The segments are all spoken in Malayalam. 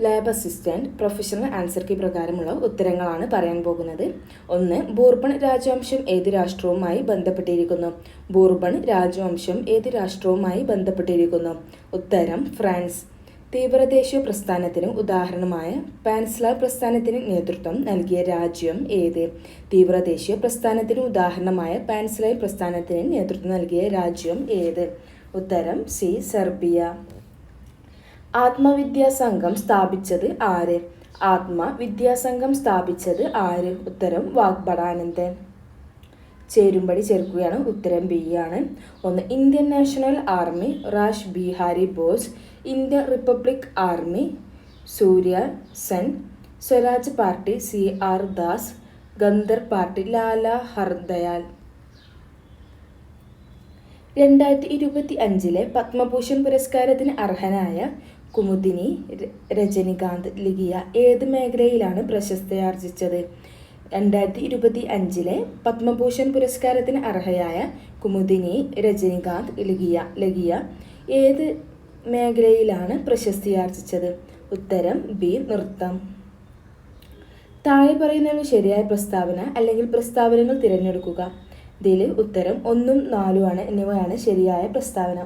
Lab assistant professional answer key പ്രകാരമുള്ള ഉത്തരങ്ങളാണ് പറയാൻ പോകുന്നത്. 1. ബൂർബൺ രാജവംശം ഏത് രാഷ്ട്രവുമായി ബന്ധപ്പെട്ടിരിക്കുന്നു? ബൂർബൺ രാജവംശം ഏത് രാഷ്ട്രവുമായി ബന്ധപ്പെട്ടിരിക്കുന്നു? ഉത്തരം ഫ്രാൻസ്. തീവ്രദേശീയ പ്രസ്ഥാനത്തിന് ഉദാഹരണമായ പാൻസ്ലാവ് പ്രസ്ഥാനത്തിന് നേതൃത്വം നൽകിയ രാജ്യം ഏത്? തീവ്രദേശീയ പ്രസ്ഥാനത്തിന് ഉദാഹരണമായ പാൻസ്ലാവ് പ്രസ്ഥാനത്തിന് നേതൃത്വം നൽകിയ രാജ്യം ഏത്? ഉത്തരം സി. സെർബിയ. ആത്മവിദ്യാസംഘം സ്ഥാപിച്ചത് ആര്? ആത്മവിദ്യാസംഘം സ്ഥാപിച്ചത് ആര്? ഉത്തരം വാഗ്ഭടാനന്ദൻ. ചേരുംപടി ചേർക്കുകയാണ്. ഉത്തരം ബി ആണ്. 1. Indian National Army Rash Behari Bose, Indian Republic Army Surya Sen, Swaraj party CR Das, Ghadar party Lala Hardayal. 2025 Padma Bhushan പുരസ്കാരത്തിന് അർഹനായ കുമുദിനി രജനികാന്ത് ലിഖിയ ഏത് മേഖലയിലാണ് പ്രശസ്തിയാർജിച്ചത്? 2025 പത്മഭൂഷൺ പുരസ്കാരത്തിന് അർഹയായ കുമുദിനി രജനികാന്ത് ലിഖിയ ഏത് മേഖലയിലാണ് പ്രശസ്തിയാർജിച്ചത്? ഉത്തരം ബി. നൃത്തം. താഴെ പറയുന്നവ ശരിയായ പ്രസ്താവന അല്ലെങ്കിൽ പ്രസ്താവനകൾ തിരഞ്ഞെടുക്കുക. ഇതിൽ ഉത്തരം 1ഉം 4ഉം ആണ്. എന്നിവയാണ് ശരിയായ പ്രസ്താവന.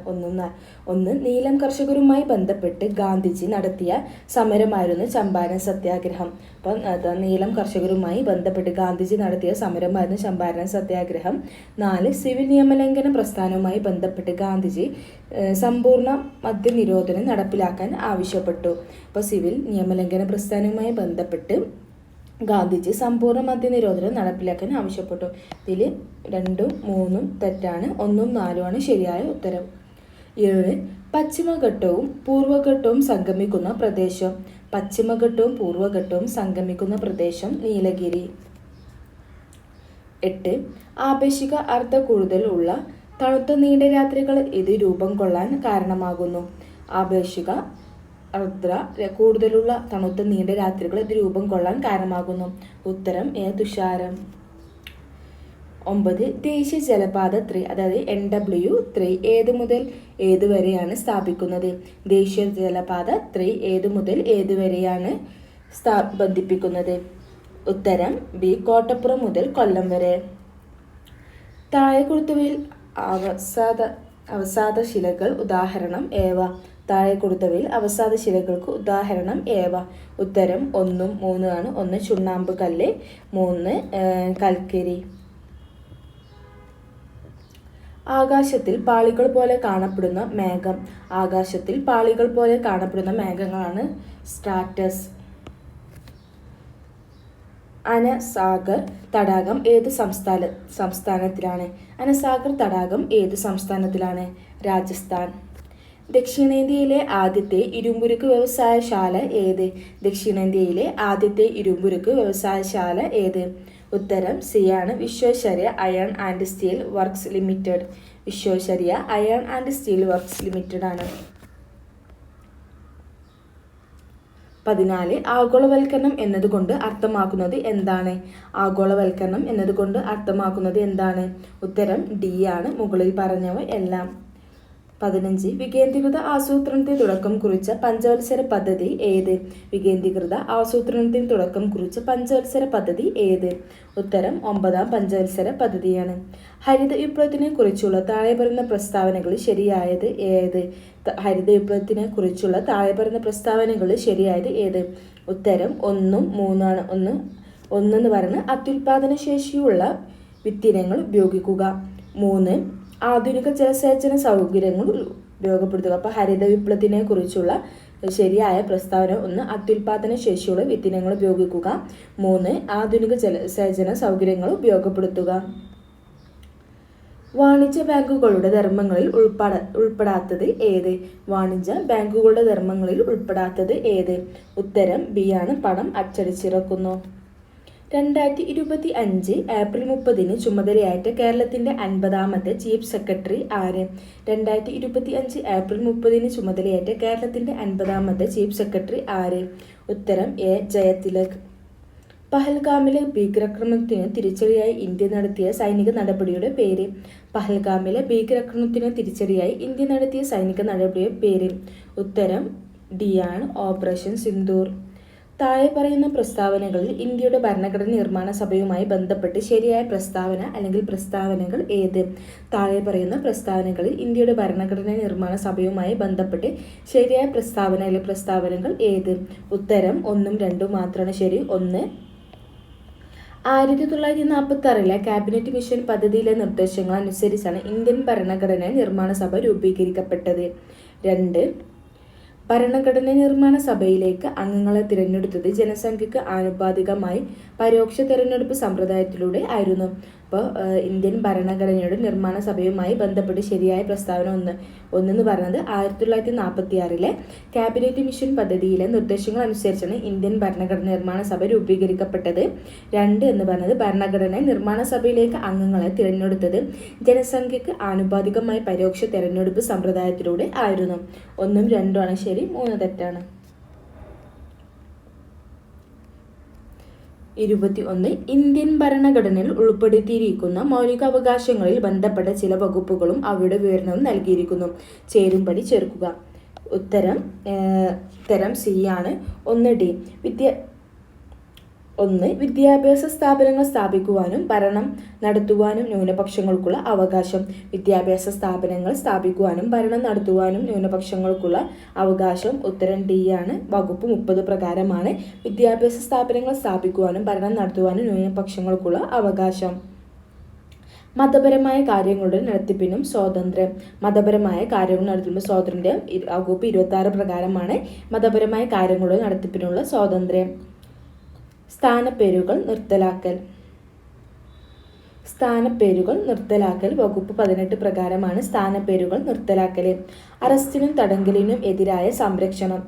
1. നീലം കർഷകരുമായി ബന്ധപ്പെട്ട് ഗാന്ധിജി നടത്തിയ സമരമായിരുന്നു ചമ്പാരൻ സത്യാഗ്രഹം. അപ്പം നീലം കർഷകരുമായി ബന്ധപ്പെട്ട് ഗാന്ധിജി നടത്തിയ സമരമായിരുന്നു ചമ്പാരൻ സത്യാഗ്രഹം. 4. സിവിൽ നിയമലംഘന പ്രസ്ഥാനവുമായി ബന്ധപ്പെട്ട് ഗാന്ധിജി സമ്പൂർണ്ണ മദ്യനിരോധനം നടപ്പിലാക്കാൻ ആവശ്യപ്പെട്ടു. അപ്പോൾ സിവിൽ നിയമലംഘന പ്രസ്ഥാനവുമായി ബന്ധപ്പെട്ട് ഗാന്ധിജി സമ്പൂർണ്ണ മദ്യനിരോധനം നടപ്പിലാക്കാൻ ആവശ്യപ്പെട്ടു. ഇതിൽ 2ഉം 3ഉം തെറ്റാണ്. 1ഉം 4ഉം ആണ് ശരിയായ ഉത്തരം. 7. പശ്ചിമഘട്ടവും പൂർവ്വഘട്ടവും സംഗമിക്കുന്ന പ്രദേശം. പശ്ചിമഘട്ടവും പൂർവ്വഘട്ടവും സംഗമിക്കുന്ന പ്രദേശം നീലഗിരി. 8. ആപേക്ഷിക അർദ്ധ കൂടുതൽ ഉള്ള തണുത്ത നീണ്ട രാത്രികൾ ഇത് രൂപം കൊള്ളാൻ കാരണമാകുന്നു. ആപേക്ഷിക അർദ്ര കൂടുതലുള്ള തണുത്ത നീണ്ട രാത്രികൾ ഇത് രൂപം കൊള്ളാൻ കാരണമാകുന്നു. ഉത്തരം എ. തുഷാരം. 9. ദേശീയ ജലപാത 3 അതായത് NW3 ഏത് മുതൽ ഏത് വരെയാണ് സ്ഥാപിക്കുന്നത്? ദേശീയ ജലപാത 3 ഏത് മുതൽ ഏത് വരെയാണ് ബന്ധിപ്പിക്കുന്നത്? ഉത്തരം ബി. കോട്ടപ്പുറം മുതൽ കൊല്ലം വരെ. താഴെ കൊടുത്തവയിൽ അവസാദ ശിലകൾ ഉദാഹരണം ഏവ? താഴെ കൊടുത്തവയിൽ അവസാദ ശിലകൾക്ക് ഉദാഹരണം ഏവ? ഉത്തരം 1ഉം 3ഉം ആണ്. 1 ചുണ്ണാമ്പ് കല്ല്, 3 കൽക്കരി. ആകാശത്തിൽ പാളികൾ പോലെ കാണപ്പെടുന്ന മേഘം. ആകാശത്തിൽ പാളികൾ പോലെ കാണപ്പെടുന്ന മേഘങ്ങളാണ് സ്ട്രാറ്റസ്. അനസാഗർ തടാകം ഏത് സംസ്ഥാനത്തിലാണ്? അനസാഗർ തടാകം ഏത് സംസ്ഥാനത്തിലാണ്? രാജസ്ഥാൻ. ദക്ഷിണേന്ത്യയിലെ ആദ്യത്തെ ഇരുമ്പുരുക്ക് വ്യവസായശാല ഏത്? ദക്ഷിണേന്ത്യയിലെ ആദ്യത്തെ ഇരുമ്പുരുക്ക് വ്യവസായശാല ഏത്? ഉത്തരം സി ആണ്. Visvesvaraya iron and steel works limited. Visvesvaraya iron and steel works limited ആണ്. 14. ആഗോളവൽക്കരണം എന്നതുകൊണ്ട് അർത്ഥമാക്കുന്നത് എന്താണ്? ആഗോളവൽക്കരണം എന്നതുകൊണ്ട് അർത്ഥമാക്കുന്നത് എന്താണ്? ഉത്തരം ഡി ആണ്. മുകളിൽ പറഞ്ഞവ എല്ലാം. 15. വികേന്ദ്രീകൃത ആസൂത്രണത്തിന് തുടക്കം കുറിച്ച പഞ്ചവത്സര പദ്ധതി ഏത്? വികേന്ദ്രീകൃത ആസൂത്രണത്തിന് തുടക്കം കുറിച്ച പഞ്ചവത്സര പദ്ധതി ഏത്? ഉത്തരം 9ാം പഞ്ചവത്സര പദ്ധതിയാണ്. ഹരിത വിപ്ലവത്തിനെ കുറിച്ചുള്ള താഴെ പറയുന്ന പ്രസ്താവനകളിൽ ശരിയായത് ഏത്? ഹരിത വിപ്ലവത്തിനെ കുറിച്ചുള്ള താഴെ പറയുന്ന പ്രസ്താവനകളിൽ ശരിയായത് ഏത്? ഉത്തരം 1ഉം 3ഉം ആണ്. 1 എന്ന് പറയുന്നത് അത്യുൽപാദന ശേഷിയുള്ള വിത്തിനങ്ങൾ ഉപയോഗിക്കുക. 3 ആധുനിക ജലസേചന സൗകര്യങ്ങൾ ഉപയോഗപ്പെടുത്തുക. അപ്പോൾ ഹരിത വിപ്ലവത്തിനെ കുറിച്ചുള്ള ശരിയായ പ്രസ്താവന 1 അത്യുൽപാദന ശേഷിയുള്ള വിത്തിനങ്ങൾ ഉപയോഗിക്കുക. 3 ആധുനിക ജലസേചന സൗകര്യങ്ങൾ ഉപയോഗപ്പെടുത്തുക. വാണിജ്യ ബാങ്കുകളുടെ ധർമ്മങ്ങളിൽ ഉൾപ്പെടാത്തത് ഏത്? വാണിജ്യ ബാങ്കുകളുടെ ധർമ്മങ്ങളിൽ ഉൾപ്പെടാത്തത് ഏത്? ഉത്തരം ബി ആണ്. പണം അച്ചടിച്ചിറക്കുന്നു. 2025 ഏപ്രിൽ 30 ചുമതലയേറ്റ കേരളത്തിന്റെ 50ാമത്തെ ചീഫ് സെക്രട്ടറി ആര്? 2025 ഏപ്രിൽ 30 ചുമതലയേറ്റ കേരളത്തിന്റെ 50ാമത്തെ ചീഫ് സെക്രട്ടറി ആര്? ഉത്തരം എ. ജയതിലക്. പഹൽഗാമിലെ ഭീകരാക്രമണത്തിന് തിരിച്ചടിയായി ഇന്ത്യ നടത്തിയ സൈനിക നടപടിയുടെ പേര്. പഹൽഗാമിലെ ഭീകരാക്രമണത്തിന് തിരിച്ചടിയായി ഇന്ത്യ നടത്തിയ സൈനിക നടപടിയുടെ പേര്. ഉത്തരം ഡി ആണ് ഓപ്പറേഷൻ സിന്ദൂർ. താഴെ പറയുന്ന പ്രസ്താവനകളിൽ ഇന്ത്യയുടെ ഭരണഘടന നിർമ്മാണ സഭയുമായി ബന്ധപ്പെട്ട് ശരിയായ പ്രസ്താവന അല്ലെങ്കിൽ പ്രസ്താവനകൾ ഏത്? താഴെ പറയുന്ന പ്രസ്താവനകളിൽ ഇന്ത്യയുടെ ഭരണഘടന നിർമ്മാണ സഭയുമായി ബന്ധപ്പെട്ട് ശരിയായ പ്രസ്താവന അല്ലെങ്കിൽ പ്രസ്താവനകൾ ഏത്? ഉത്തരം 1ഉം 2ഉം മാത്രമാണ് ശരി. 1 1946 ക്യാബിനറ്റ് മിഷൻ പദ്ധതിയിലെ നിർദ്ദേശങ്ങൾ അനുസരിച്ചാണ് ഇന്ത്യൻ ഭരണഘടനാ നിർമ്മാണ സഭ രൂപീകരിക്കപ്പെട്ടത്. 2 ഭരണഘടനാ നിർമ്മാണ സഭയിലേക്ക് അംഗങ്ങളെ തിരഞ്ഞെടുത്തത് ജനസംഖ്യക്ക് ആനുപാതികമായി പരോക്ഷ തിരഞ്ഞെടുപ്പ് സമ്പ്രദായത്തിലൂടെ ആയിരുന്നു. അപ്പോൾ ഇന്ത്യൻ ഭരണഘടനയുടെ നിർമ്മാണ സഭയുമായി ബന്ധപ്പെട്ട് ശരിയായ പ്രസ്താവന ഒന്നെന്ന് പറയുന്നത് 1946 ക്യാബിനറ്റ് മിഷൻ പദ്ധതിയിലെ നിർദ്ദേശങ്ങൾ അനുസരിച്ചാണ് ഇന്ത്യൻ ഭരണഘടനാ നിർമ്മാണ സഭ രൂപീകരിക്കപ്പെട്ടത്. 2 എന്ന് പറയുന്നത് ഭരണഘടനാ നിർമ്മാണ സഭയിലേക്ക് അംഗങ്ങളെ തിരഞ്ഞെടുത്തത് ജനസംഖ്യക്ക് ആനുപാതികമായി പരോക്ഷ തിരഞ്ഞെടുപ്പ് സമ്പ്രദായത്തിലൂടെ ആയിരുന്നു. 1ഉം 2ഉം ആണ് ശരി, 3 തെറ്റാണ്. 21 ഇന്ത്യൻ ഭരണഘടനയിൽ ഉൾപ്പെടുത്തിയിരിക്കുന്ന മൗലികാവകാശങ്ങളിൽ ബന്ധപ്പെട്ട ചില വകുപ്പുകളും അവയുടെ വിവരണവും നൽകിയിരിക്കുന്നു. ചേരുംപടി ചേർക്കുക. ഉത്തരം സി ആണ്. 1D വിദ്യാഭ്യാസ സ്ഥാപനങ്ങൾ സ്ഥാപിക്കുവാനും ഭരണം നടത്തുവാനും ന്യൂനപക്ഷങ്ങൾക്കുള്ള അവകാശം. വിദ്യാഭ്യാസ സ്ഥാപനങ്ങൾ സ്ഥാപിക്കുവാനും ഭരണം നടത്തുവാനും ന്യൂനപക്ഷങ്ങൾക്കുള്ള അവകാശം. ഉത്തരം ഡി ആണ്. വകുപ്പ് 30 പ്രകാരമാണ് വിദ്യാഭ്യാസ സ്ഥാപനങ്ങൾ സ്ഥാപിക്കുവാനും ഭരണം നടത്തുവാനും ന്യൂനപക്ഷങ്ങൾക്കുള്ള അവകാശം. മതപരമായ കാര്യങ്ങളുടെ നടത്തിപ്പിനും സ്വാതന്ത്ര്യം. മതപരമായ കാര്യങ്ങൾ നടത്തിപ്പിനും സ്വാതന്ത്ര്യം വകുപ്പ് 26 പ്രകാരമാണ് മതപരമായ കാര്യങ്ങളുടെ നടത്തിപ്പിനുള്ള സ്വാതന്ത്ര്യം. സ്ഥാനപ്പേരുകൾ നിർത്തലാക്കൽ വകുപ്പ് 18 പ്രകാരമാണ് സ്ഥാനപ്പേരുകൾ നിർത്തലാക്കൽ. അറസ്റ്റിനും തടങ്കലിനും എതിരായ സംരക്ഷണം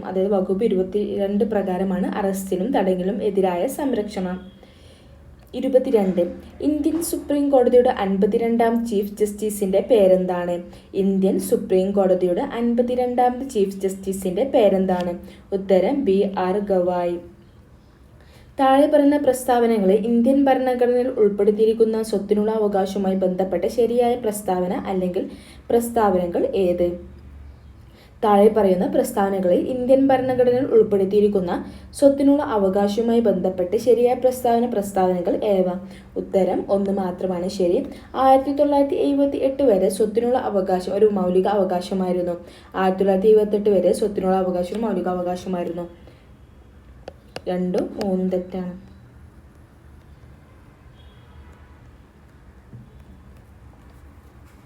അതായത് വകുപ്പ് 22 പ്രകാരമാണ് അറസ്റ്റിനും തടങ്കലിനും എതിരായ സംരക്ഷണം. 22 ഇന്ത്യൻ സുപ്രീം കോടതിയുടെ 52ാം ചീഫ് ജസ്റ്റിസിന്റെ പേരെന്താണ്? ഇന്ത്യൻ സുപ്രീം കോടതിയുടെ 52ാമത് ചീഫ് ജസ്റ്റിസിന്റെ പേരെന്താണ്? ഉത്തരം BR ഗവായി. താഴെ പറയുന്ന പ്രസ്താവനകളെ ഇന്ത്യൻ ഭരണഘടനയിൽ ഉൾപ്പെടുത്തിയിരിക്കുന്ന സ്വത്തിനുള്ള അവകാശവുമായി ബന്ധപ്പെട്ട ശരിയായ പ്രസ്താവന അല്ലെങ്കിൽ പ്രസ്താവനകൾ ഏത്? താഴെ പറയുന്ന പ്രസ്താവനകളിൽ ഇന്ത്യൻ ഭരണഘടനയിൽ ഉൾപ്പെടുത്തിയിരിക്കുന്ന സ്വത്തിനുള്ള അവകാശവുമായി ബന്ധപ്പെട്ട് ശരിയായ പ്രസ്താവനകൾ ഏവ? ഉത്തരം 1 മാത്രമാണ് ശരി. 1978 വരെ സ്വത്തിനുള്ള അവകാശം ഒരു മൗലിക അവകാശമായിരുന്നു. 1978 വരെ സ്വത്തിനുള്ള അവകാശം ഒരു മൗലിക അവകാശമായിരുന്നു. 2ഉം 3ഉം തെറ്റാണ്.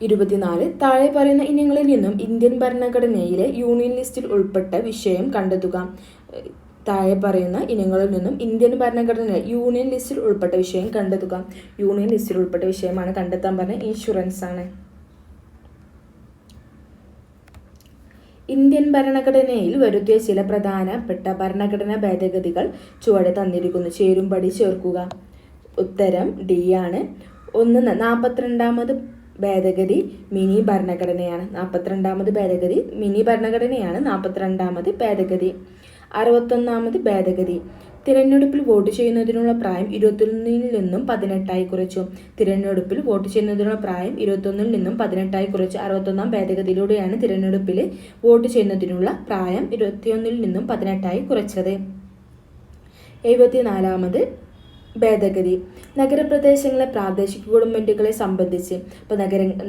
24 താഴെ പറയുന്ന ഇനങ്ങളിൽ നിന്നും ഇന്ത്യൻ ഭരണഘടനയിലെ യൂണിയൻ ലിസ്റ്റിൽ ഉൾപ്പെട്ട വിഷയം കണ്ടെത്തുക. താഴെ പറയുന്ന ഇനങ്ങളിൽ നിന്നും ഇന്ത്യൻ ഭരണഘടനയിലെ യൂണിയൻ ലിസ്റ്റിൽ ഉൾപ്പെട്ട വിഷയം കണ്ടെത്തുക. യൂണിയൻ ലിസ്റ്റിൽ ഉൾപ്പെട്ട വിഷയമാണ് കണ്ടെത്താൻ പറഞ്ഞ ഇൻഷുറൻസ് ആണ്. ഇന്ത്യൻ ഭരണഘടനയിൽ വരുത്തിയ ചില പ്രധാനപ്പെട്ട ഭരണഘടനാ ഭേദഗതികൾ ചുവടെ തന്നിരിക്കുന്നു. ചേരുംപടി ചേർക്കുക. ഉത്തരം ഡി ആണ്. 42ാമത് ഭേദഗതി മിനി ഭരണഘടനയാണ്. 42ാമത് ഭേദഗതി മിനി ഭരണഘടനയാണ്. 42ാമത് ഭേദഗതി. 61ാമത് ഭേദഗതി തിരഞ്ഞെടുപ്പിൽ വോട്ട് ചെയ്യുന്നതിനുള്ള പ്രായം 21 നിന്നും 18 കുറച്ചു. തിരഞ്ഞെടുപ്പിൽ വോട്ട് ചെയ്യുന്നതിനുള്ള പ്രായം 21 നിന്നും 18 കുറച്ചു. 61ാം ഭേദഗതിയിലൂടെയാണ് തിരഞ്ഞെടുപ്പിൽ വോട്ട് ചെയ്യുന്നതിനുള്ള പ്രായം 21 നിന്നും 18 കുറച്ചത്. 74ാമത് ഭേദഗതി നഗരപ്രദേശങ്ങളെ പ്രാദേശിക ഗവൺമെൻറ്റുകളെ സംബന്ധിച്ച്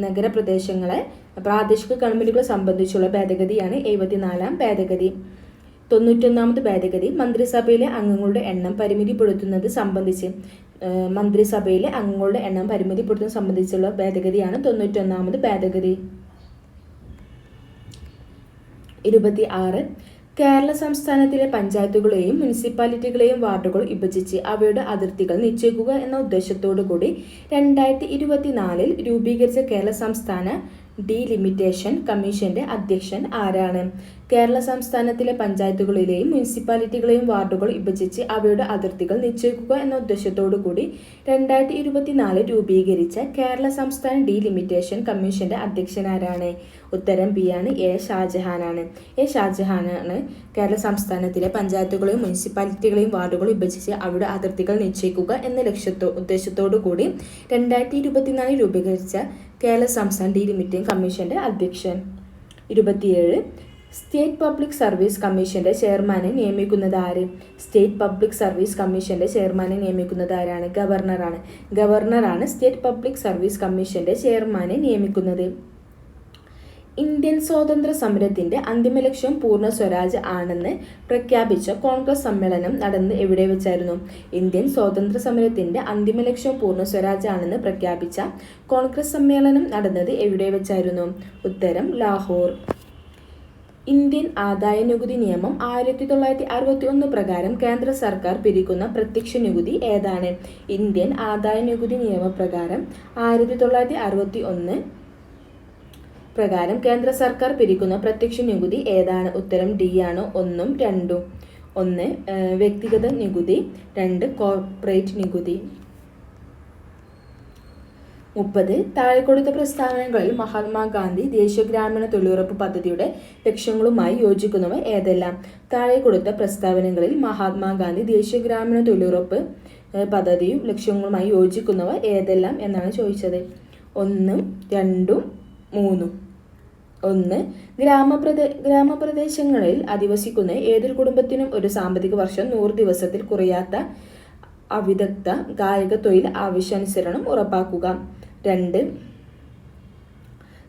നഗരപ്രദേശങ്ങളെ പ്രാദേശിക ഗവൺമെൻറ്റുകളെ സംബന്ധിച്ചുള്ള ഭേദഗതിയാണ് 74ാം ഭേദഗതി. 91ാമത് ഭേദഗതി മന്ത്രിസഭയിലെ അംഗങ്ങളുടെ എണ്ണം പരിമിതിപ്പെടുത്തുന്നത് സംബന്ധിച്ചുള്ള ഭേദഗതിയാണ് 91ാമത് ഭേദഗതി. 26 കേരള സംസ്ഥാനത്തിലെ പഞ്ചായത്തുകളെയും മുനിസിപ്പാലിറ്റികളെയും വാർഡുകൾ വിഭജിച്ച് അവയുടെ അതിർത്തികൾ നിശ്ചയിക്കുക എന്ന ഉദ്ദേശത്തോടു കൂടി 2024 രൂപീകരിച്ച കേരള സംസ്ഥാന ഡീലിമിറ്റേഷൻ കമ്മീഷന്റെ അധ്യക്ഷൻ ആരാണ്? കേരള സംസ്ഥാനത്തിലെ പഞ്ചായത്തുകളിലെയും മുനിസിപ്പാലിറ്റികളെയും വാർഡുകൾ വിഭജിച്ച് അവയുടെ അതിർത്തികൾ നിശ്ചയിക്കുക എന്ന ഉദ്ദേശത്തോടു കൂടി 2024 രൂപീകരിച്ച കേരള സംസ്ഥാന ഡീലിമിറ്റേഷൻ കമ്മീഷന്റെ അധ്യക്ഷൻ ആരാണ്? ഉത്തരം ബി ആണ്. എ ഷാജഹാനാണ്. കേരള സംസ്ഥാനത്തിലെ പഞ്ചായത്തുകളെയും മുനിസിപ്പാലിറ്റികളെയും വാർഡുകൾ വിഭജിച്ച് അവയുടെ അതിർത്തികൾ നിശ്ചയിക്കുക എന്ന ഉദ്ദേശത്തോടു കൂടി 2024 രൂപീകരിച്ച കേരള സംസ്ഥാന ഡീലിമിറ്റേഷൻ കമ്മീഷന്റെ അധ്യക്ഷൻ. 27. സ്റ്റേറ്റ് പബ്ലിക് സർവീസ് കമ്മീഷന്റെ ചെയർമാനെ നിയമിക്കുന്നത് ആര്? സ്റ്റേറ്റ് പബ്ലിക് സർവീസ് കമ്മീഷന്റെ ചെയർമാനെ നിയമിക്കുന്നത് ആരാണ്? ഗവർണറാണ്. ഗവർണറാണ് സ്റ്റേറ്റ് പബ്ലിക് സർവീസ് കമ്മീഷന്റെ ചെയർമാനെ നിയമിക്കുന്നത്. ഇന്ത്യൻ സ്വാതന്ത്ര്യ സമരത്തിന്റെ അന്തിമ ലക്ഷ്യം പൂർണ്ണ സ്വരാജ് ആണെന്ന് പ്രഖ്യാപിച്ച കോൺഗ്രസ് സമ്മേളനം നടന്നത് എവിടെ വെച്ചായിരുന്നു? ഇന്ത്യൻ സ്വാതന്ത്ര്യ സമരത്തിന്റെ അന്തിമ ലക്ഷ്യം പൂർണ്ണ സ്വരാജ് ആണെന്ന് പ്രഖ്യാപിച്ച കോൺഗ്രസ് സമ്മേളനം നടന്നത് എവിടെ വെച്ചായിരുന്നു? ഉത്തരം ലാഹോർ. ഇന്ത്യൻ ആദായ നികുതി നിയമം 1961 പ്രകാരം കേന്ദ്ര സർക്കാർ പിരിക്കുന്ന പ്രത്യക്ഷ നികുതി ഏതാണ്? ഇന്ത്യൻ ആദായ നികുതി നിയമപ്രകാരം 1961 പ്രകാരം കേന്ദ്ര സർക്കാർ പിരിക്കുന്ന പ്രത്യക്ഷ നികുതി ഏതാണ്? ഉത്തരം ഡി ആണ്. 1ഉം 2ഉം. 1 വ്യക്തിഗത നികുതി, 2 കോർപ്പറേറ്റ് നികുതി. 30. താഴെ കൊടുത്ത പ്രസ്താവനകളിൽ മഹാത്മാഗാന്ധി ദേശീയ ഗ്രാമീണ തൊഴിലുറപ്പ് പദ്ധതിയുടെ ലക്ഷ്യങ്ങളുമായി യോജിക്കുന്നവ ഏതെല്ലാം? താഴെ കൊടുത്ത പ്രസ്താവനകളിൽ മഹാത്മാഗാന്ധി ദേശീയ ഗ്രാമീണ തൊഴിലുറപ്പ് പദ്ധതിയും ലക്ഷ്യങ്ങളുമായി യോജിക്കുന്നവ ഏതെല്ലാം എന്നാണ് ചോദിച്ചത്. 1ഉം 2ഉം 3ഉം. 1. ഗ്രാമപ്രദേശങ്ങളിൽ അധിവസിക്കുന്ന ഏതൊരു കുടുംബത്തിനും ഒരു സാമ്പത്തിക വർഷം 100 ദിവസത്തിൽ കുറയാത്ത അവിദഗ്ധ ഗായക തൊഴിൽ ആവശ്യാനുസരണം ഉറപ്പാക്കുക. 2.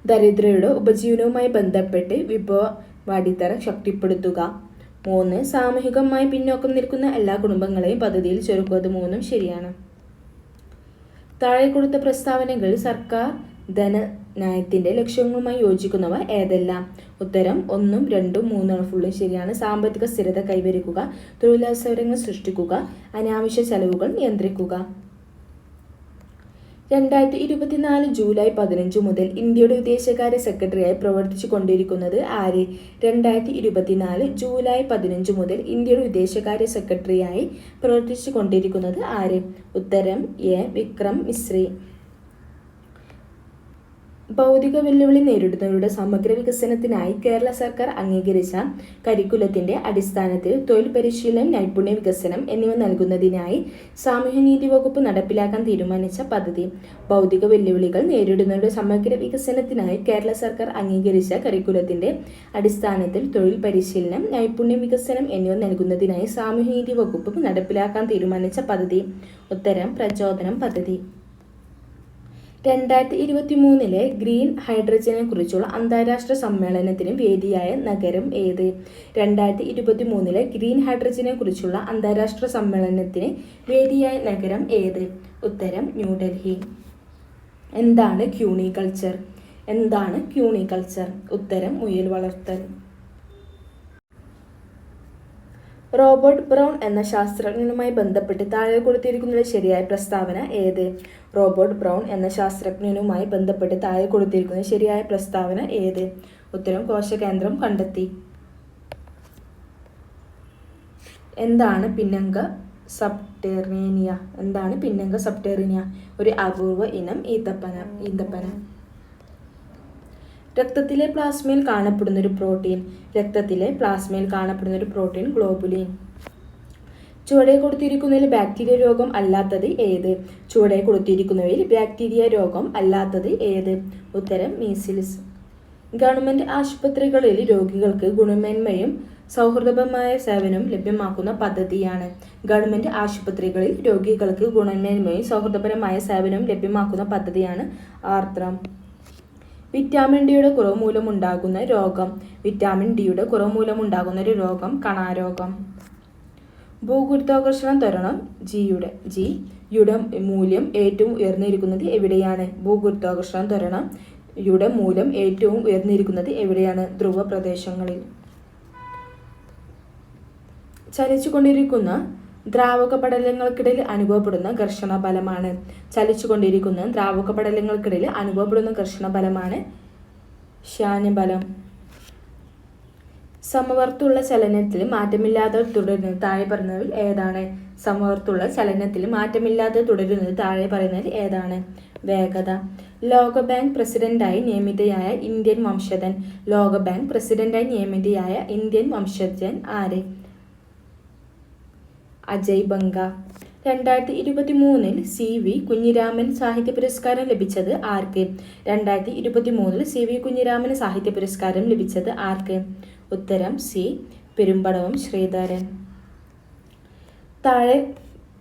ദരിദ്രരുടെ ഉപജീവനവുമായി ബന്ധപ്പെട്ട് വിഭവാടിത്തറ ശക്തിപ്പെടുത്തുക. 3. സാമൂഹികമായി പിന്നോക്കം നിൽക്കുന്ന എല്ലാ കുടുംബങ്ങളെയും പദ്ധതിയിൽ ചേർക്കുക. 3ഉം ശരിയാണ്. താഴെ കൊടുത്ത പ്രസ്താവനകളിൽ സർക്കാർ ധനനയത്തിന്റെ ലക്ഷ്യങ്ങളുമായി യോജിക്കുന്നവ ഏതെല്ലാം? ഉത്തരം 1ഉം 2ഉം 3ഉം ഫുള്ളും ശരിയാണ്. സാമ്പത്തിക സ്ഥിരത കൈവരിക്കുക, തൊഴിലവസരങ്ങൾ സൃഷ്ടിക്കുക, അനാവശ്യ ചെലവുകൾ നിയന്ത്രിക്കുക. 2024 ജൂലൈ 15 മുതൽ ഇന്ത്യയുടെ വിദേശകാര്യ സെക്രട്ടറിയായി പ്രവർത്തിച്ചു കൊണ്ടിരിക്കുന്നത് ആര്? 2024 ജൂലൈ 15 മുതൽ ഇന്ത്യയുടെ വിദേശകാര്യ സെക്രട്ടറിയായി പ്രവർത്തിച്ചു കൊണ്ടിരിക്കുന്നത് ആര്? ഉത്തരം എ. വിക്രം മിശ്രി. ഭൗതിക വെല്ലുവിളി നേരിടുന്നവരുടെ സമഗ്ര വികസനത്തിനായി കേരള സർക്കാർ അംഗീകരിച്ച കരിക്കുലത്തിന്റെ അടിസ്ഥാനത്തിൽ തൊഴിൽ പരിശീലനം, നൈപുണ്യ വികസനം എന്നിവ നൽകുന്നതിനായി സാമൂഹ്യനീതി വകുപ്പ് നടപ്പിലാക്കാൻ തീരുമാനിച്ച പദ്ധതി. ഭൗതിക വെല്ലുവിളികൾ നേരിടുന്നവരുടെ സമഗ്ര വികസനത്തിനായി കേരള സർക്കാർ അംഗീകരിച്ച കരിക്കുലത്തിന്റെ അടിസ്ഥാനത്തിൽ തൊഴിൽ പരിശീലനം, നൈപുണ്യ വികസനം എന്നിവ നൽകുന്നതിനായി സാമൂഹ്യനീതി വകുപ്പ് നടപ്പിലാക്കാൻ തീരുമാനിച്ച പദ്ധതി. ഉത്തരം പ്രചോദനം പദ്ധതി. 2023 ഗ്രീൻ ഹൈഡ്രജനെ കുറിച്ചുള്ള അന്താരാഷ്ട്ര സമ്മേളനത്തിന് വേദിയായ നഗരം ഏത്? 2023 ഗ്രീൻ ഹൈഡ്രജനെ കുറിച്ചുള്ള അന്താരാഷ്ട്ര സമ്മേളനത്തിന് വേദിയായ നഗരം ഏത്? ഉത്തരം ന്യൂഡൽഹി. എന്താണ് ക്യൂണിക്കൾച്ചർ? എന്താണ് ക്യൂണിക്കൾച്ചർ? ഉത്തരം മുയൽ വളർത്തൽ. റോബർട്ട് ബ്രൗൺ എന്ന ശാസ്ത്രജ്ഞനുമായി ബന്ധപ്പെട്ട് താഴെ കൊടുത്തിരിക്കുന്നതിൽ ശരിയായ പ്രസ്താവന ഏത്? റോബർട്ട് ബ്രൗൺ എന്ന ശാസ്ത്രജ്ഞനുമായി ബന്ധപ്പെട്ട് താഴെ കൊടുത്തിരിക്കുന്ന ശരിയായ പ്രസ്താവന ഏത്? ഉത്തരം കോശകേന്ദ്രം കണ്ടെത്തി. എന്താണ് പിന്നങ്ക സബ്ടെറേനിയ? എന്താണ് പിന്നങ്ക സബ്ടെറേനിയ? ഒരു അപൂർവ ഇനം ഈന്തപ്പന. രക്തത്തിലെ പ്ലാസ്മയിൽ കാണപ്പെടുന്ന ഒരു പ്രോട്ടീൻ. രക്തത്തിലെ പ്ലാസ്മയിൽ കാണപ്പെടുന്ന ഒരു പ്രോട്ടീൻ ഗ്ലോബുലിൻ. ചുവടെ കൊടുത്തിരിക്കുന്നതിൽ ബാക്ടീരിയ രോഗം അല്ലാത്തത് ഏത്? ചുവടെ കൊടുത്തിരിക്കുന്നവയിൽ ബാക്ടീരിയ രോഗം അല്ലാത്തത് ഏത്? ഉത്തരം മീസിൽസ്. ഗവൺമെന്റ് ആശുപത്രികളിൽ രോഗികൾക്ക് ഗുണമേന്മയും സൗഹൃദപരമായ സേവനവും ലഭ്യമാക്കുന്ന പദ്ധതിയാണ്. ഗവൺമെന്റ് ആശുപത്രികളിൽ രോഗികൾക്ക് ഗുണമേന്മയും സൗഹൃദപരമായ സേവനവും ലഭ്യമാക്കുന്ന പദ്ധതിയാണ് ആർദ്രം. വിറ്റാമിൻ ഡിയുടെ കുറവ് മൂലമുണ്ടാകുന്ന രോഗം. വിറ്റാമിൻ ഡിയുടെ കുറവ് മൂലമുണ്ടാകുന്ന ഒരു രോഗം കണാരോഗം. ഭൂഗുരുത്വാകർഷണ ത്വരണം ജിയുടെ മൂല്യം ഏറ്റവും ഉയർന്നിരിക്കുന്നത് എവിടെയാണ്? ഭൂഗുരുത്വാകർഷണ ത്വരണം യുടെ മൂല്യം ഏറ്റവും ഉയർന്നിരിക്കുന്നത് എവിടെയാണ്? ധ്രുവ പ്രദേശങ്ങളിൽ. ചലിച്ചുകൊണ്ടിരിക്കുന്ന ദ്രാവക പടലങ്ങൾക്കിടയിൽ അനുഭവപ്പെടുന്ന ഘർഷണ ബലമാണ്. ചലിച്ചുകൊണ്ടിരിക്കുന്ന ദ്രാവക പടലങ്ങൾക്കിടയിൽ അനുഭവപ്പെടുന്ന ഘർഷണ ബലമാണ് ശ്വാനബലം. സമവർത്തുള്ള ചലനത്തിൽ മാറ്റമില്ലാതെ തുടരുന്നത് താഴെ പറയുന്നതിൽ ഏതാണ്? സമവർത്തുള്ള ചലനത്തിൽ മാറ്റമില്ലാതെ തുടരുന്നത് താഴെ പറയുന്നതിൽ ഏതാണ്? വേഗത. ലോകബാങ്ക് പ്രസിഡന്റായി നിയമിതയായ ഇന്ത്യൻ വംശജൻ. ലോകബാങ്ക് പ്രസിഡന്റായി നിയമിതയായ ഇന്ത്യൻ വംശജൻ ആര്? അജയ് ബംഗ. 2023 CV കുഞ്ഞിരാമൻ സാഹിത്യ പുരസ്കാരം ലഭിച്ചത് ആർക്ക്? 2023 CV കുഞ്ഞിരാമൻ സാഹിത്യ പുരസ്കാരം ലഭിച്ചത് ആർക്ക്? ഉത്തരം സി. പെരുമ്പടവം ശ്രീധരൻ. താഴെ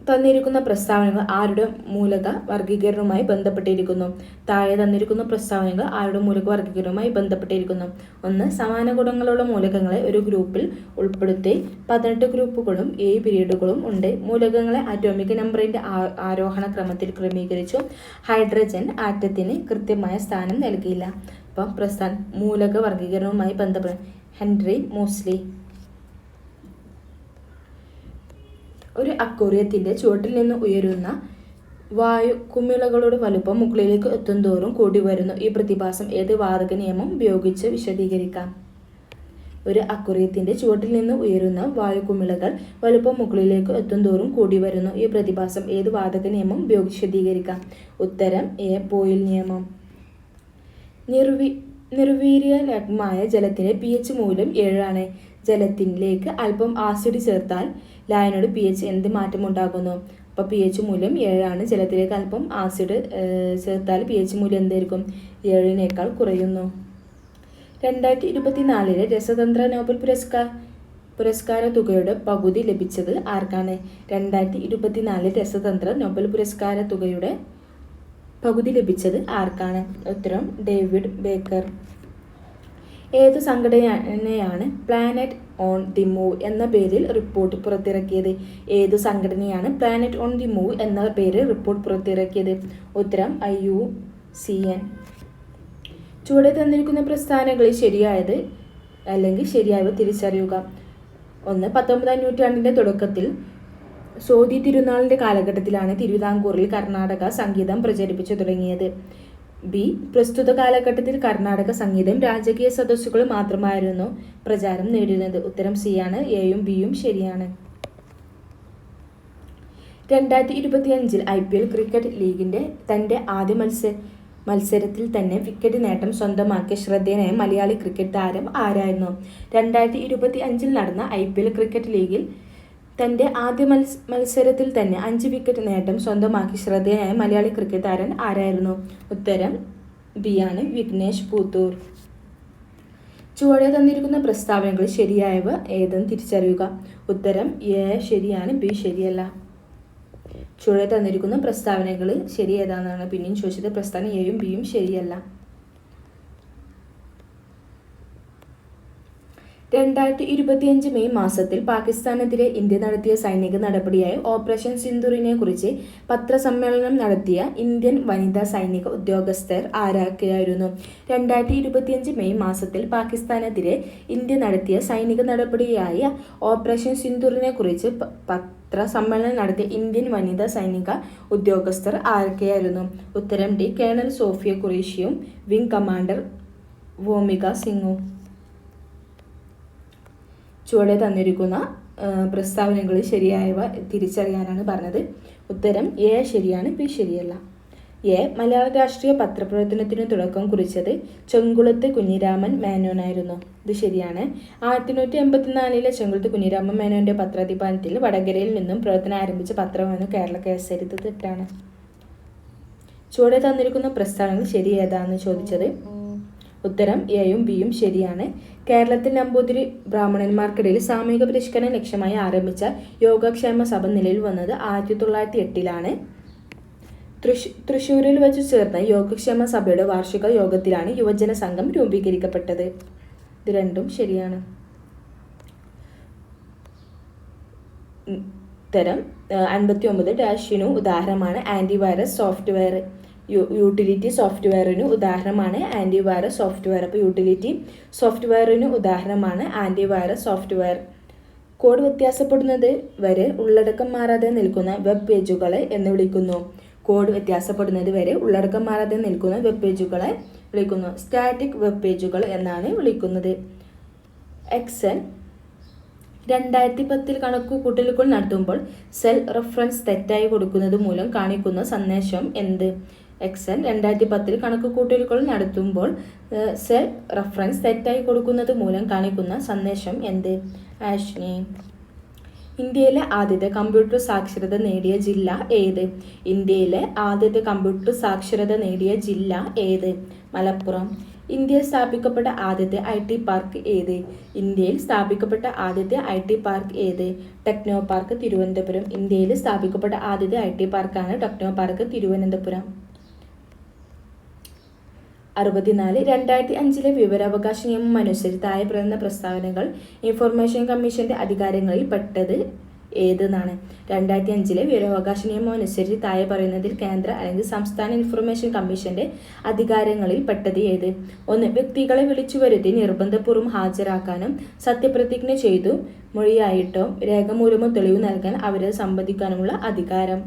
തന്നിരിക്കുന്ന പ്രസ്താവനകൾ ആരുടെ മൂലക വർഗീകരണവുമായി ബന്ധപ്പെട്ടിരിക്കുന്നു? താഴെ തന്നിരിക്കുന്ന പ്രസ്താവനകൾ ആരുടെ മൂലക വർഗീകരണവുമായി ബന്ധപ്പെട്ടിരിക്കുന്നു? 1. സമാന ഗുണങ്ങളുള്ള മൂലകങ്ങളെ ഒരു ഗ്രൂപ്പിൽ ഉൾപ്പെടുത്തി 18 ഗ്രൂപ്പുകളും 7 പീരീഡുകളും ഉണ്ട്. മൂലകങ്ങളെ ആറ്റോമിക് നമ്പറിന്റെ ആരോഹണ ക്രമത്തിൽ ക്രമീകരിച്ചു. ഹൈഡ്രജൻ ആറ്റത്തിന് കൃത്യമായ സ്ഥാനം നൽകിയില്ല. അപ്പം മൂലക വർഗീകരണവുമായി ബന്ധപ്പെട്ട ഹെൻറി മോസ്ലി. ഒരു അക്വേറിയത്തിന്റെ ചുവട്ടിൽ നിന്ന് ഉയരുന്ന വായു കുമിളകളുടെ വലുപ്പം മുകളിലേക്ക് എത്തുന്തോറും കൂടി വരുന്നു. ഈ പ്രതിഭാസം ഏത് വാതക നിയമം ഉപയോഗിച്ച് വിശദീകരിക്കാം? ഒരു അക്വേറിയത്തിന്റെ ചുവട്ടിൽ നിന്ന് ഉയരുന്ന വായു കുമിളകൾ വലുപ്പം മുകളിലേക്ക് എത്തുന്തോറും കൂടി വരുന്നു. ഈ പ്രതിഭാസം ഏത് വാതക നിയമം ഉപയോഗിച്ച് വിശദീകരിക്കാം? ഉത്തരം എ. ബോയിൽ നിയമം. നിർവീര്യലമായ ജലത്തിന്റെ pH മൂല്യം 7 ആണ്. ജലത്തിലേക്ക് അല്പം ആസിഡ് ചേർത്താൽ ലായനിയുടെ pH എന്ത് മാറ്റമുണ്ടാകുന്നു? അപ്പോൾ pH മൂല്യം 7 ആണ്. ജലത്തിലേക്ക് അല്പം ആസിഡ് ചേർത്താൽ pH മൂല്യം എന്തായിരിക്കും? 7 കുറയുന്നു. 2024 രസതന്ത്ര നോബൽ പുരസ്കാര തുകയുടെ പകുതി ലഭിച്ചത് ആർക്കാണ്? 2024 രസതന്ത്ര നോബൽ പുരസ്കാര തുകയുടെ പകുതി ലഭിച്ചത് ആർക്കാണ്? ഉത്തരം ഡേവിഡ് ബേക്കർ. ഏതു സംഘടനയാണ് പ്ലാനറ്റ് ഓൺ ദി മൂവ് എന്ന പേരിൽ റിപ്പോർട്ട് പുറത്തിറക്കിയത്? ഏതു സംഘടനയാണ് പ്ലാനറ്റ് ഓൺ ദി മൂവ് എന്ന പേരിൽ റിപ്പോർട്ട് പുറത്തിറക്കിയത്? ഉത്തരം IUCN. ചുവടെ തന്നിരിക്കുന്ന പ്രസ്താവനകളിൽ ശരിയായത് അല്ലെങ്കിൽ ശരിയായവ തിരിച്ചറിയുക. 1. 19ാം നൂറ്റാണ്ടിന്റെ തുടക്കത്തിൽ സോതി തിരുനാളിന്റെ കാലഘട്ടത്തിലാണ് തിരുവിതാംകൂറിൽ കർണാടക സംഗീതം പ്രചരിപ്പിച്ചു തുടങ്ങിയത്. ബി. പ്രസ്തുത കാലഘട്ടത്തിൽ കർണാടക സംഗീതം രാജകീയ സദസ്സുകൾ മാത്രമായിരുന്നു പ്രചാരം നേടിയിരുന്നത്. ഉത്തരം സി ആണ്. എയും ബിയും ശരിയാണ്. 2025 IPL ക്രിക്കറ്റ് ലീഗിന്റെ തന്റെ ആദ്യ മത്സരത്തിൽ തന്നെ വിക്കറ്റ് നേട്ടം സ്വന്തമാക്കിയ ശ്രദ്ധേയനായ മലയാളി ക്രിക്കറ്റ് താരം ആരായിരുന്നു? 2025 നടന്ന IPL ക്രിക്കറ്റ് ലീഗിൽ തന്റെ ആദ്യ മത്സരത്തിൽ തന്നെ 5 വിക്കറ്റ് നേട്ടം സ്വന്തമാക്കി ശ്രദ്ധേയനായ മലയാളി ക്രിക്കറ്റ് താരം ആരായിരുന്നു? ഉത്തരം ബി ആണ്. വിഘ്നേഷ് പുത്തൂർ. ചുവടെ തന്നിരിക്കുന്ന പ്രസ്താവനകൾ ശരിയായവ ഏതെന്ന് തിരിച്ചറിയുക. ഉത്തരം എ ശരിയാണ്, ബി ശരിയല്ല. ചുവടെ തന്നിരിക്കുന്ന പ്രസ്താവനകൾ ശരി ഏതാണെന്നാണ് പിന്നെയും ചോദിച്ചത്. പ്രസ്താവന എയും ബിയും ശരിയല്ല. 2025 മെയ് മാസത്തിൽ പാകിസ്ഥാനെതിരെ ഇന്ത്യ നടത്തിയ സൈനിക നടപടിയായ ഓപ്പറേഷൻ സിന്ദൂറിനെ കുറിച്ച് പത്രസമ്മേളനം നടത്തിയ ഇന്ത്യൻ വനിതാ സൈനിക ഉദ്യോഗസ്ഥർ ആരൊക്കെയായിരുന്നു? 2025 മെയ് മാസത്തിൽ പാകിസ്ഥാനെതിരെ ഇന്ത്യ നടത്തിയ സൈനിക നടപടിയായ ഓപ്പറേഷൻ സിന്ദൂറിനെ കുറിച്ച് പത്രസമ്മേളനം നടത്തിയ ഇന്ത്യൻ വനിതാ സൈനിക ഉദ്യോഗസ്ഥർ ആരൊക്കെയായിരുന്നു? ഉത്തരം ഡി. കേണൽ സോഫിയ ഖുറേഷിയും വിംഗ് കമാൻഡർ വോമിക സിംഗും. ചുവടെ തന്നിരിക്കുന്ന പ്രസ്താവനകൾ ശരിയായവ തിരിച്ചറിയാനാണ് പറഞ്ഞത്. ഉത്തരം എ ശരിയാണ്, ബി ശരിയല്ല. എ. മലയാള രാഷ്ട്രീയ പത്രപ്രവർത്തനത്തിന് തുടക്കം കുറിച്ചത് ചെങ്കുളത്ത് കുഞ്ഞിരാമൻ മേനോനായിരുന്നു. ഇത് ശരിയാണ്. 1884 ചെങ്കുളത്ത് കുഞ്ഞിരാമൻ മേനോന്റെ പത്രാധിപത്യത്തിൽ വടകരയിൽ നിന്നും പ്രവർത്തനം ആരംഭിച്ച പത്രമാണ് കേരള കേസരി. ഇത് തെറ്റാണ്. ചുവടെ തന്നിരിക്കുന്ന പ്രസ്താവനകൾ ശരി ഏതാണെന്ന് ചോദിച്ചത്. ഉത്തരം എയും ബിയും ശരിയാണ്. കേരളത്തിൽ നമ്പൂതിരി ബ്രാഹ്മണന്മാർക്കിടയിൽ സാമൂഹിക പരിഷ്കരണം ലക്ഷ്യമായി ആരംഭിച്ച യോഗക്ഷേമ സഭ നിലവിൽ വന്നത് 1908 തൃശ്ശൂരിൽ വെച്ച് ചേർന്ന യോഗക്ഷേമ സഭയുടെ വാർഷിക യോഗത്തിലാണ് യുവജന സംഘം രൂപീകരിക്കപ്പെട്ടത്. ഇത് രണ്ടും ശരിയാണ്. ഉത്തരം 59-ന് ഉദാഹരണമാണ് ആന്റിവൈറസ് സോഫ്റ്റ്വെയർ. യൂട്ടിലിറ്റി സോഫ്റ്റ്വെയറിന് ഉദാഹരണമാണ് ആന്റിവൈറസ് സോഫ്റ്റ്വെയർ. അപ്പോൾ യൂട്ടിലിറ്റി സോഫ്റ്റ്വെയറിന് ഉദാഹരണമാണ് ആന്റിവൈറസ് സോഫ്റ്റ്വെയർ. കോഡ് വ്യത്യാസപ്പെടുന്നത് വരെ ഉള്ളടക്കം മാറാതെ നിൽക്കുന്ന വെബ് പേജുകളെ എന്ന് വിളിക്കുന്നു. കോഡ് വ്യത്യാസപ്പെടുന്നത് വരെ ഉള്ളടക്കം മാറാതെ നിൽക്കുന്ന വെബ് പേജുകളെ വിളിക്കുന്നു. സ്റ്റാറ്റിക് വെബ് പേജുകൾ എന്നാണ് വിളിക്കുന്നത്. എക്സൽ 2010 കണക്കുകൂട്ടലുകൾ നടത്തുമ്പോൾ സെൽ റെഫറൻസ് തെറ്റായി കൊടുക്കുന്നത് മൂലം കാണിക്കുന്ന സന്ദേശം എന്ത്? എക്സൽ 2010 കണക്കുകൂട്ടലുകൾ നടത്തുമ്പോൾ സെൽ റെഫറൻസ് തെറ്റായി കൊടുക്കുന്നത് മൂലം കാണിക്കുന്ന സന്ദേശം എന്ത്? ആഷ്നി. ഇന്ത്യയിലെ ആദ്യത്തെ കമ്പ്യൂട്ടർ സാക്ഷരത നേടിയ ജില്ല ഏത്? ഇന്ത്യയിലെ ആദ്യത്തെ കമ്പ്യൂട്ടർ സാക്ഷരത നേടിയ ജില്ല ഏത്? മലപ്പുറം. ഇന്ത്യയിൽ സ്ഥാപിക്കപ്പെട്ട ആദ്യത്തെ IT പാർക്ക് ഏത്? ഇന്ത്യയിൽ സ്ഥാപിക്കപ്പെട്ട ആദ്യത്തെ IT പാർക്ക് ഏത്? Techno park Thiruvananthapuram. ഇന്ത്യയിൽ സ്ഥാപിക്കപ്പെട്ട ആദ്യത്തെ IT പാർക്കാണ് ടെക്നോ പാർക്ക് തിരുവനന്തപുരം. 64. 2005 വിവരാവകാശ നിയമം അനുസരിച്ച് താഴെ പറയുന്ന പ്രസ്താവനകൾ ഇൻഫർമേഷൻ കമ്മീഷന്റെ അധികാരങ്ങളിൽ പെട്ടത് ഏതെന്നാണ്. 2005 വിവരാവകാശ നിയമം അനുസരിച്ച് താഴെ പറയുന്നതിൽ കേന്ദ്ര അല്ലെങ്കിൽ സംസ്ഥാന ഇൻഫർമേഷൻ കമ്മീഷന്റെ അധികാരങ്ങളിൽ പെട്ടത് ഏത്? 1. വ്യക്തികളെ വിളിച്ചു വരുത്തി നിർബന്ധപൂർവ്വം ഹാജരാക്കാനും സത്യപ്രതിജ്ഞ ചെയ്തു മൊഴിയായിട്ടോ രേഖമൂലമോ തെളിവ് നൽകാൻ അവരെ സംബന്ധിക്കാനുമുള്ള അധികാരം.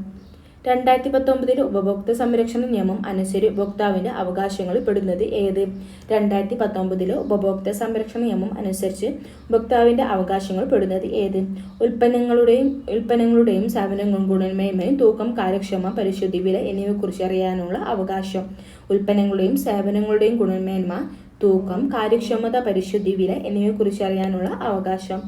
2019 ഉപഭോക്തൃ സംരക്ഷണ നിയമം അനുസരിച്ച് ഉപഭോക്താവിൻ്റെ അവകാശങ്ങളിൽ പെടുന്നത് ഏത്? 2019 ഉപഭോക്തൃ സംരക്ഷണ നിയമം അനുസരിച്ച് ഉപഭോക്താവിൻ്റെ അവകാശങ്ങൾ പെടുന്നത് ഏത്? ഉൽപ്പന്നങ്ങളുടെയും സേവനങ്ങളും ഗുണമേന്മയും തൂക്കം, കാര്യക്ഷമത, പരിശുദ്ധി, വില എന്നിവയെക്കുറിച്ച് അറിയാനുള്ള അവകാശം. ഉൽപ്പന്നങ്ങളുടെയും സേവനങ്ങളുടെയും ഗുണമേന്മ, തൂക്കം, കാര്യക്ഷമത, പരിശുദ്ധി, വില എന്നിവയെക്കുറിച്ച് അറിയാനുള്ള അവകാശം.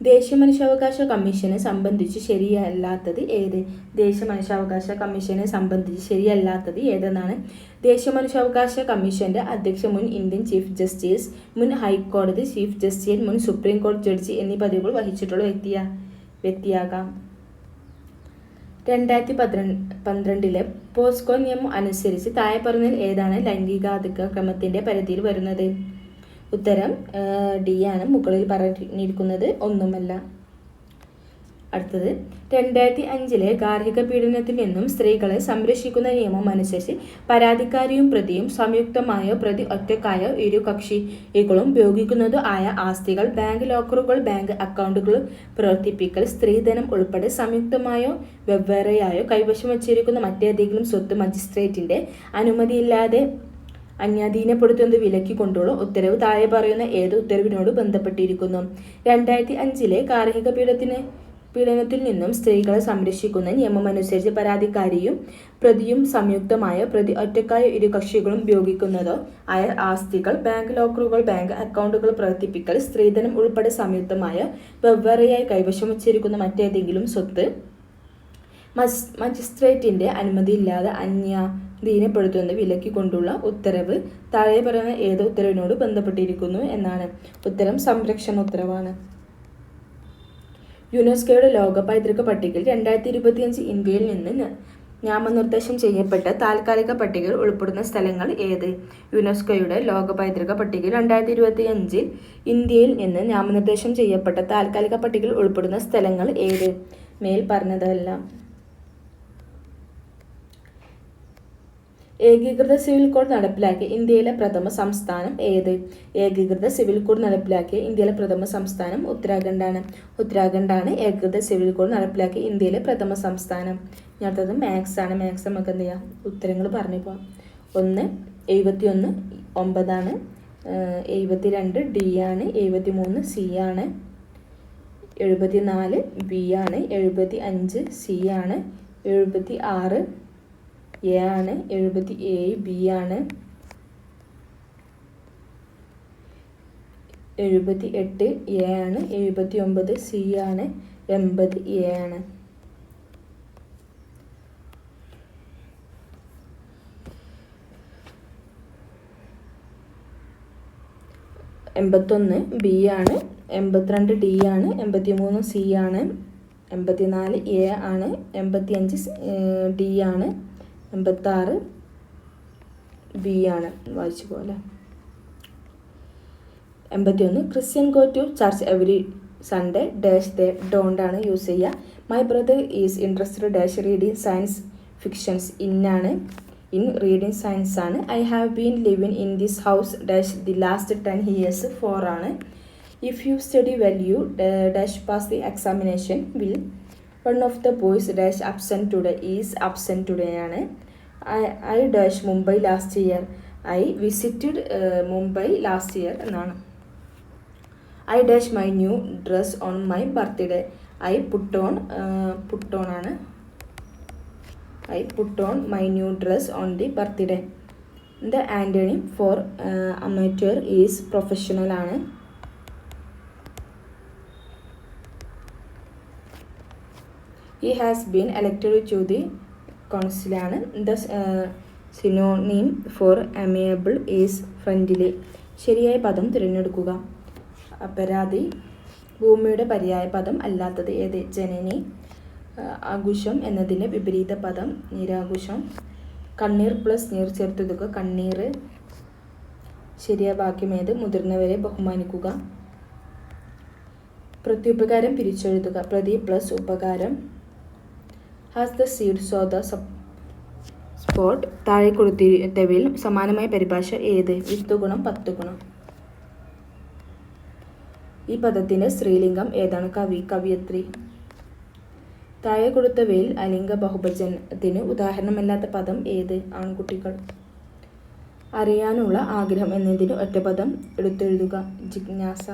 ദേശീയ മനുഷ്യാവകാശ കമ്മീഷനെ സംബന്ധിച്ച് ശരിയല്ലാത്തത് ഏത്? ദേശീയ മനുഷ്യാവകാശ കമ്മീഷനെ സംബന്ധിച്ച് ശരിയല്ലാത്തത് ഏതെന്നാണ്. ദേശീയ മനുഷ്യാവകാശ കമ്മീഷന്റെ അധ്യക്ഷൻ മുൻ ഇന്ത്യൻ ചീഫ് ജസ്റ്റിസ്, മുൻ ഹൈക്കോടതി ചീഫ് ജസ്റ്റിസ്, മുൻ സുപ്രീം കോടതി ജഡ്ജി എന്നീ പദവികൾ വഹിച്ചിട്ടുള്ള വ്യക്തിയാകാം. 2012 പോസ്കോ നിയമം അനുസരിച്ച് താഴെ പറഞ്ഞതിൽ ഏതാണ് ലൈംഗികാതിക്രമത്തിന്റെ പരിധിയിൽ വരുന്നത്? ഉത്തരം D ആണ്. മുകളിൽ പറഞ്ഞിരിക്കുന്നത് ഒന്നുമല്ല. അടുത്തത് 2005 ഗാർഹിക പീഡനത്തിൽ നിന്നും സ്ത്രീകളെ സംരക്ഷിക്കുന്ന നിയമം അനുസരിച്ച് പരാതിക്കാരിയും പ്രതിയും സംയുക്തമായോ പ്രതി ഒറ്റക്കായോ ഇരു കക്ഷികളും ഉപയോഗിക്കുന്നതോ ആയ ആസ്തികൾ, ബാങ്ക് ലോക്കറുകൾ, ബാങ്ക് അക്കൗണ്ടുകൾ പ്രവർത്തിപ്പിക്കൽ, സ്ത്രീധനം ഉൾപ്പെടെ സംയുക്തമായോ വെവ്വേറെയായോ കൈവശം വച്ചിരിക്കുന്ന മറ്റേതെങ്കിലും സ്വത്ത് മജിസ്ട്രേറ്റിന്റെ അനുമതിയില്ലാതെ അന്യാധീനപ്പെടുത്തുന്നത് വിലക്കിക്കൊണ്ടുള്ള ഉത്തരവ് താഴെ പറയുന്ന ഏത് ഉത്തരവിനോട് ബന്ധപ്പെട്ടിരിക്കുന്നു? 2005 ഗാർഹിക പീഡനത്തിൽ നിന്നും സ്ത്രീകളെ സംരക്ഷിക്കുന്ന നിയമമനുസരിച്ച് പരാതിക്കാരിയും പ്രതിയും സംയുക്തമായ പ്രതി ഒറ്റക്കായ ഇരു കക്ഷികളും ഉപയോഗിക്കുന്നതോ ആയ ആസ്തികൾ, ബാങ്ക് ലോക്കറുകൾ, ബാങ്ക് അക്കൗണ്ടുകൾ പ്രവർത്തിപ്പിക്കൽ, സ്ത്രീധനം ഉൾപ്പെടെ സംയുക്തമായ വെവ്വേറെയായി കൈവശം വച്ചിരിക്കുന്ന മറ്റേതെങ്കിലും സ്വത്ത് മജിസ്ട്രേറ്റിന്റെ അനുമതിയില്ലാതെ അന്യാധീനപ്പെടുത്തുന്നത് വിലക്കിക്കൊണ്ടുള്ള ഉത്തരവ് താഴെ പറയുന്ന ഏത് ഉത്തരവിനോട് ബന്ധപ്പെട്ടിരിക്കുന്നു എന്നാണ്. ഉത്തരം സംരക്ഷണ ഉത്തരവാണ്. യുനെസ്കോയുടെ ലോക പൈതൃക പട്ടികയിൽ 2025 ഇന്ത്യയിൽ നിന്ന് നാമനിർദ്ദേശം ചെയ്യപ്പെട്ട താൽക്കാലിക പട്ടികയിൽ ഉൾപ്പെടുന്ന സ്ഥലങ്ങൾ ഏത്? യുനെസ്കോയുടെ ലോക പൈതൃക പട്ടികയിൽ 2025 ഇന്ത്യയിൽ നിന്ന് നാമനിർദ്ദേശം ചെയ്യപ്പെട്ട താൽക്കാലിക പട്ടികയിൽ ഉൾപ്പെടുന്ന സ്ഥലങ്ങൾ ഏത്? മേൽ പറഞ്ഞതെല്ലാം. ഏകീകൃത സിവിൽ കോഡ് നടപ്പിലാക്കിയ ഇന്ത്യയിലെ പ്രഥമ സംസ്ഥാനം ഏത്? ഏകീകൃത സിവിൽ കോഡ് നടപ്പിലാക്കിയ ഇന്ത്യയിലെ പ്രഥമ സംസ്ഥാനം ഉത്തരാഖണ്ഡാണ്. ഉത്തരാഖണ്ഡാണ് ഏകീകൃത സിവിൽ കോഡ് നടപ്പിലാക്കിയ ഇന്ത്യയിലെ പ്രഥമ സംസ്ഥാനം. അടുത്തത് മാത്സ് ആണ്. മാത്സ് നമുക്ക് എന്ത് ചെയ്യാം? ഉത്തരങ്ങൾ പറഞ്ഞു പോകാം. 71 9 72 D ആണ്. 73 C ആണ്. 74 B ആണ്. 75 C ആണ്. 76 A ആണ്. 77 B ആണ്. 78 A ആണ്. 79 C ആണ്. 80 A ആണ്. 81 B ആണ്. 82 D ആണ്. 83 C ആണ്. 84 A ആണ്. 85 D ആണ്. 86 B ആണ്. വായിച്ചു പോലെ. 81 Christian go to church every Sunday dash they don't ആണ് യൂസ് ചെയ്യുക. My brother is interested dash reading science fictions ഇന്നാണ്. ഇൻ റീഡിങ് സയൻസ് ആണ്. I have been living in this house dash the last 10 years 4 ആണ്. If you study well you dash pass the examination will one of the boys dash absent today is absent today ആണ്. I dash Mumbai last year. I visited Mumbai last year എന്നാണ്. I dash my new dress on my birthday. I put on ആണ്. I put on my new dress on the birthday. The antonym for amateur is professional ആണ്. He has been elected to the കൗൺസിലാണ്. The synonym for amiable is friendly. ശരിയായ പദം തിരഞ്ഞെടുക്കുക. അപരാധി. ഭൂമിയുടെ പര്യായ പദം അല്ലാത്തത് ഏത്? ജനനി. ആഘോഷം എന്നതിൻ്റെ വിപരീത പദം നിരാഘോഷം. കണ്ണീർ പ്ലസ് നീർ ചേർത്തെഴുതുക. കണ്ണീർ. ശരിയായ വാക്യം ഏത്? മുതിർന്നവരെ ബഹുമാനിക്കുക. പ്രത്യുപകാരം പിരിച്ചെഴുതുക. പ്രതി പ്ലസ് ഉപകാരം. Has the seed so the spot. താഴെ കൊടുത്തിട്ടവയിൽ സമാനമായ പരിഭാഷ ഏത്? 10 ഗുണം 10 ഗുണം. ഈ പദത്തിൻ്റെ സ്ത്രീലിംഗം ഏതാണ്? കവി, കവിയത്രി. താഴെ കൊടുത്തവയിൽ അലിംഗ ബഹുവചനത്തിന് ഉദാഹരണമല്ലാത്ത പദം ഏത്? ആൺകുട്ടികൾ. അറിയാനുള്ള ആഗ്രഹം എന്നതിന് ഒറ്റപദം എടുത്തെഴുതുക. ജിജ്ഞാസ.